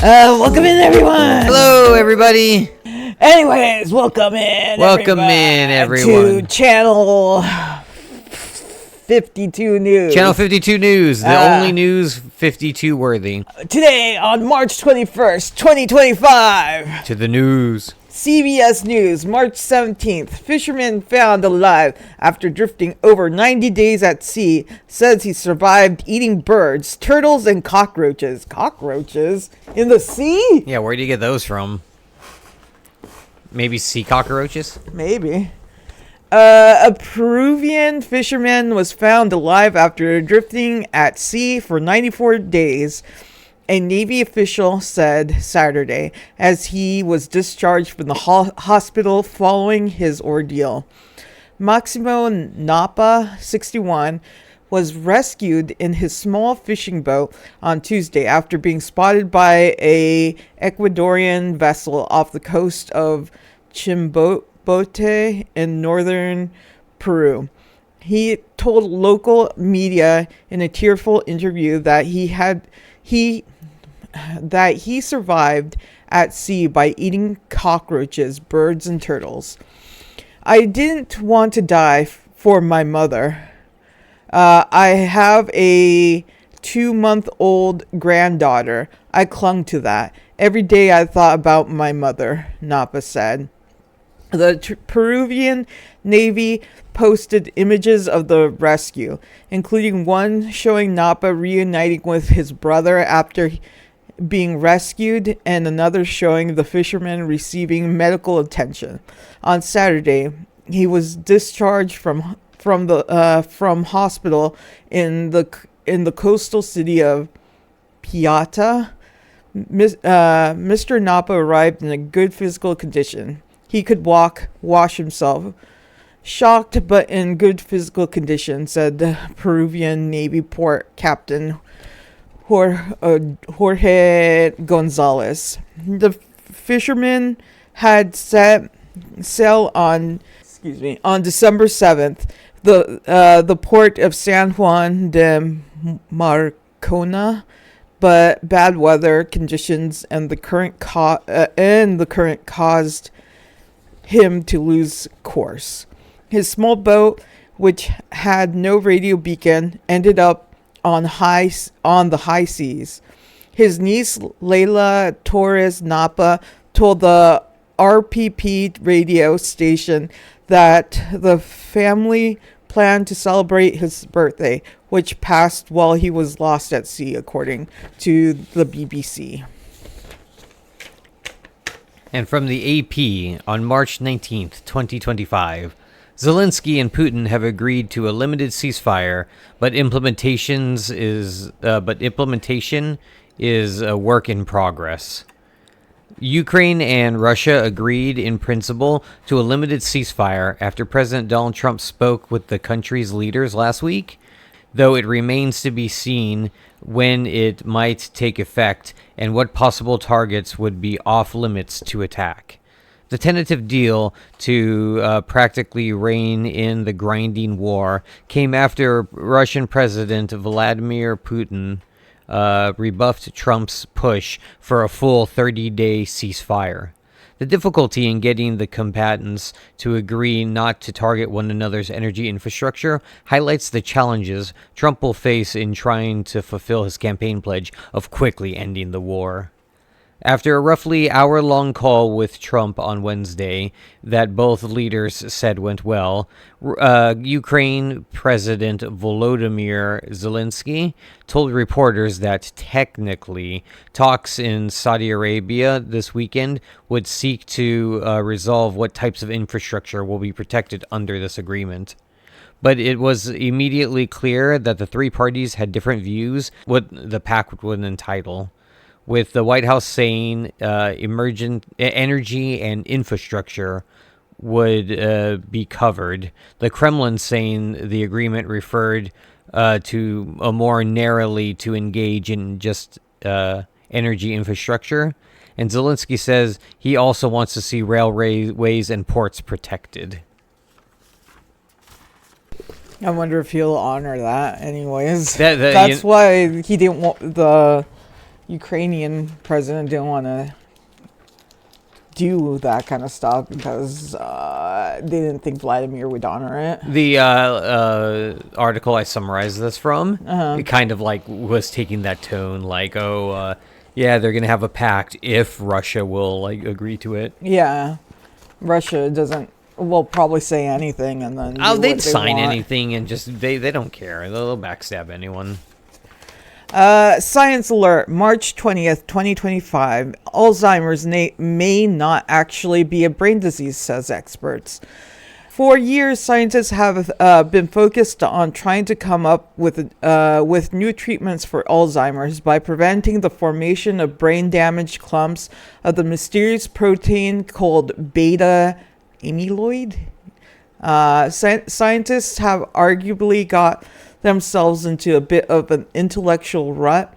Welcome in, everyone. Hello, everybody. Anyways, welcome in, everyone, to Channel 52 News. Channel 52 News, the only news 52 worthy. Today, on March 21st, 2025. To the news. CBS News, March 17th. Fisherman found alive after drifting over 90 days at sea. Says he survived eating birds, turtles, and cockroaches. Cockroaches? In the sea? Yeah, where do you get those from? Maybe sea cockroaches? Maybe. A Peruvian fisherman was found alive after drifting at sea for 94 days. A Navy official said Saturday, as he was discharged from the hospital following his ordeal. Maximo Napa, 61, was rescued in his small fishing boat on Tuesday after being spotted by a Ecuadorian vessel off the coast of Chimbote in northern Peru. He told local media in a tearful interview that he survived at sea by eating cockroaches, birds, and turtles. I didn't want to die for my mother. I have a 2-month-old granddaughter. I clung to that. Every day I thought about my mother, Napa said. The Peruvian Navy posted images of the rescue, including one showing Napa reuniting with his brother after being rescued, and another showing the fisherman receiving medical attention. On Saturday, he was discharged from hospital in the coastal city of Piata. Mr. Napa arrived in a good physical condition. He could walk, wash himself. Shocked but in good physical condition, said the Peruvian Navy port captain Jorge Gonzalez. The fisherman had set sail on December 7th. The port of San Juan de Marcona, but bad weather conditions and the current caused him to lose course. His small boat, which had no radio beacon, ended up on the high seas. His niece Leila Torres Napa told the RPP radio station that the family planned to celebrate his birthday, which passed while he was lost at sea, according to the BBC. And from the AP, on March 19th, 2025, Zelensky and Putin have agreed to a limited ceasefire, but implementation is a work in progress. Ukraine and Russia agreed in principle to a limited ceasefire after President Donald Trump spoke with the country's leaders last week, though it remains to be seen when it might take effect and what possible targets would be off limits to attack. The tentative deal to practically rein in the grinding war came after Russian President Vladimir Putin rebuffed Trump's push for a full 30-day ceasefire. The difficulty in getting the combatants to agree not to target one another's energy infrastructure highlights the challenges Trump will face in trying to fulfill his campaign pledge of quickly ending the war. After a roughly hour-long call with Trump on Wednesday that both leaders said went well, Ukraine President Volodymyr Zelensky told reporters that technically talks in Saudi Arabia this weekend would seek to resolve what types of infrastructure will be protected under this agreement. But it was immediately clear that the three parties had different views what the pact would entitle, with the White House saying emergent energy and infrastructure would be covered. The Kremlin saying the agreement referred to more narrowly to engage in just energy infrastructure. And Zelensky says he also wants to see railways and ports protected. I wonder if he'll honor that anyways. That- That's why he didn't want the Ukrainian president didn't want to do that kind of stuff because they didn't think Vladimir would honor it. The article I summarized this from, it kind of like was taking that tone, like, yeah, they're gonna have a pact if Russia will like agree to it. Yeah, Russia will probably say anything and then do They'd what they sign want. anything and just they don't care. They'll backstab anyone. Science alert, March 20th, 2025. Alzheimer's may not actually be a brain disease, says experts. For years, scientists have been focused on trying to come up with new treatments for Alzheimer's by preventing the formation of brain-damaged clumps of the mysterious protein called beta amyloid. Scientists have arguably got themselves into a bit of an intellectual rut,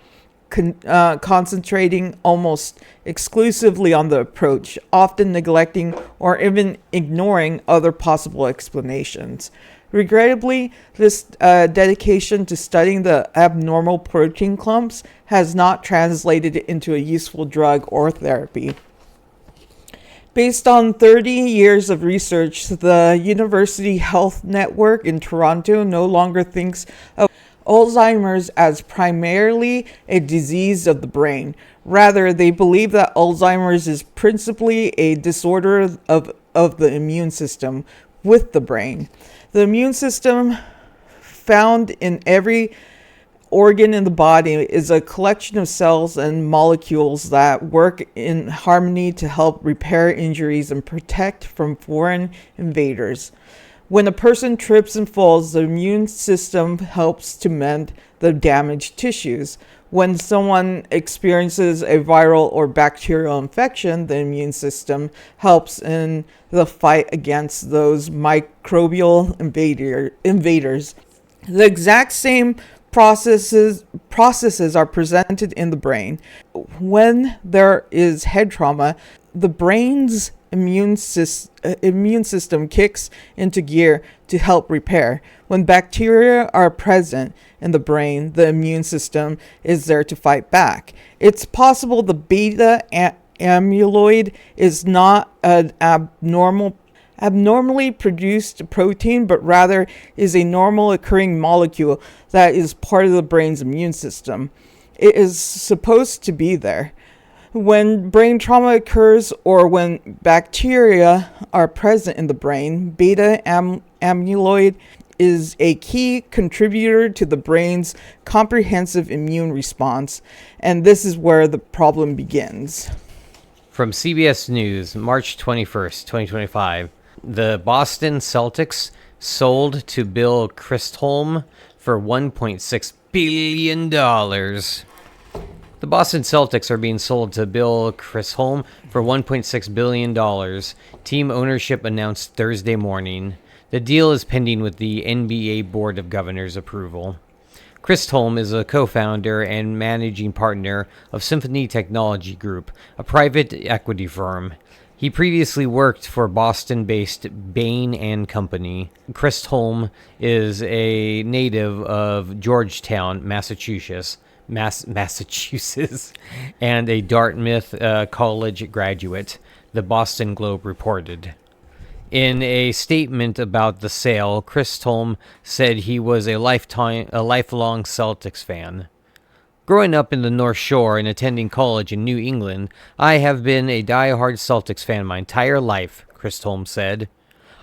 concentrating almost exclusively on the approach, often neglecting or even ignoring other possible explanations. Regrettably, this dedication to studying the abnormal protein clumps has not translated into a useful drug or therapy. Based on 30 years of research, the University Health Network in Toronto no longer thinks of Alzheimer's as primarily a disease of the brain. Rather, they believe that Alzheimer's is principally a disorder of the immune system with the brain. The immune system, found in every organ in the body, is a collection of cells and molecules that work in harmony to help repair injuries and protect from foreign invaders. When a person trips and falls, the immune system helps to mend the damaged tissues. When someone experiences a viral or bacterial infection, the immune system helps in the fight against those microbial invaders. The exact same processes are presented in the brain. When there is head trauma, the brain's immune system kicks into gear to help repair. When bacteria are present in the brain, the immune system is there to fight back. It's possible the beta amyloid is not an abnormally produced protein, but rather is a normal occurring molecule that is part of the brain's immune system. It is supposed to be there. When brain trauma occurs or when bacteria are present in the brain, beta amyloid is a key contributor to the brain's comprehensive immune response, and this is where the problem begins. From CBS News, March 21st, 2025, the Boston Celtics sold to Bill Christholm for $1.6 billion. The Boston Celtics are being sold to Bill Christholm for $1.6 billion, team ownership announced Thursday morning. The deal is pending with the NBA Board of Governors approval. Christholm is a co-founder and managing partner of Symphony Technology Group, a private equity firm. He previously worked for Boston-based Bain & Company. Christholm is a native of Georgetown, Massachusetts, and a Dartmouth College graduate, the Boston Globe reported. In a statement about the sale, Christholm said he was a lifelong Celtics fan. Growing up in the North Shore and attending college in New England, I have been a die-hard Celtics fan my entire life, Christholm said.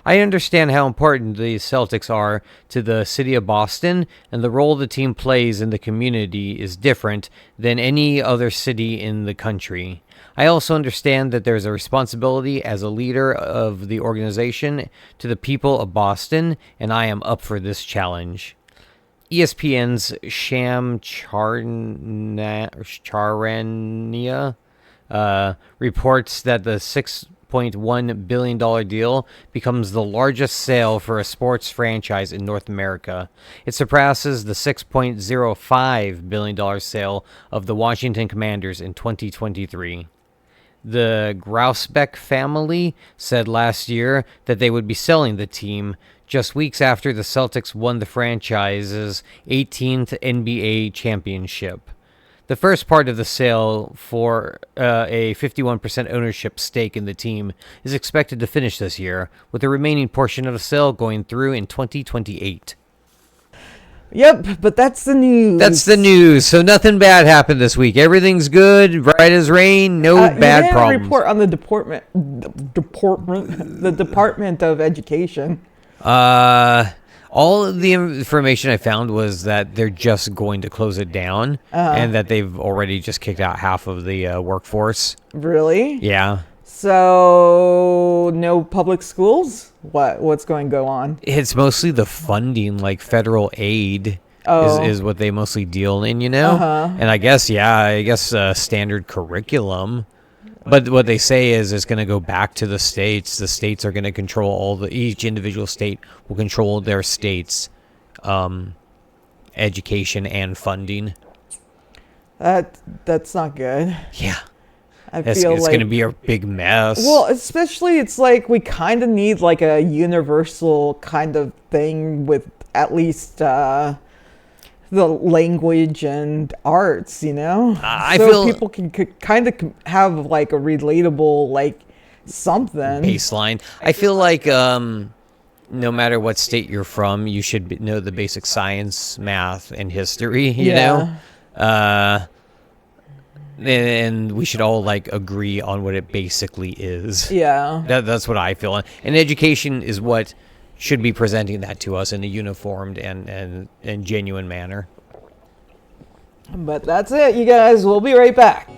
I understand how important the Celtics are to the city of Boston, and the role the team plays in the community is different than any other city in the country. I also understand that there's a responsibility as a leader of the organization to the people of Boston, and I am up for this challenge. ESPN's Sham Charania reports that the $6.1 billion deal becomes the largest sale for a sports franchise in North America. It surpasses the $6.05 billion sale of the Washington Commanders in 2023. The Grausbeck family said last year that they would be selling the team just weeks after the Celtics won the franchise's 18th NBA championship. The first part of the sale for a 51% ownership stake in the team is expected to finish this year, with the remaining portion of the sale going through in 2028. Yep, but that's the news. That's the news. So nothing bad happened this week. Everything's good, right as rain, no bad problems. Report on the Department of Education. All of the information I found was that they're just going to close it down, and that they've already just kicked out half of the workforce. Really? Yeah. So no public schools? What's going to go on? It's mostly the funding, like federal aid, is what they mostly deal in, And I guess, standard curriculum. But what they say is it's going to go back to the states. The states are going to control each individual state will control their state's education and funding. That's not good. Yeah. It's going to be a big mess. Well, especially it's like we kind of need like a universal kind of thing with at least the language and arts, I so feel people can kind of have like a relatable like something baseline. I feel like no matter what state you're from, you should know the basic science, math, and history. You know. And we should all like agree on what it basically is. Yeah. That's what I feel. And education is what should be presenting that to us in a uniformed and genuine manner. But that's it, you guys. We'll be right back.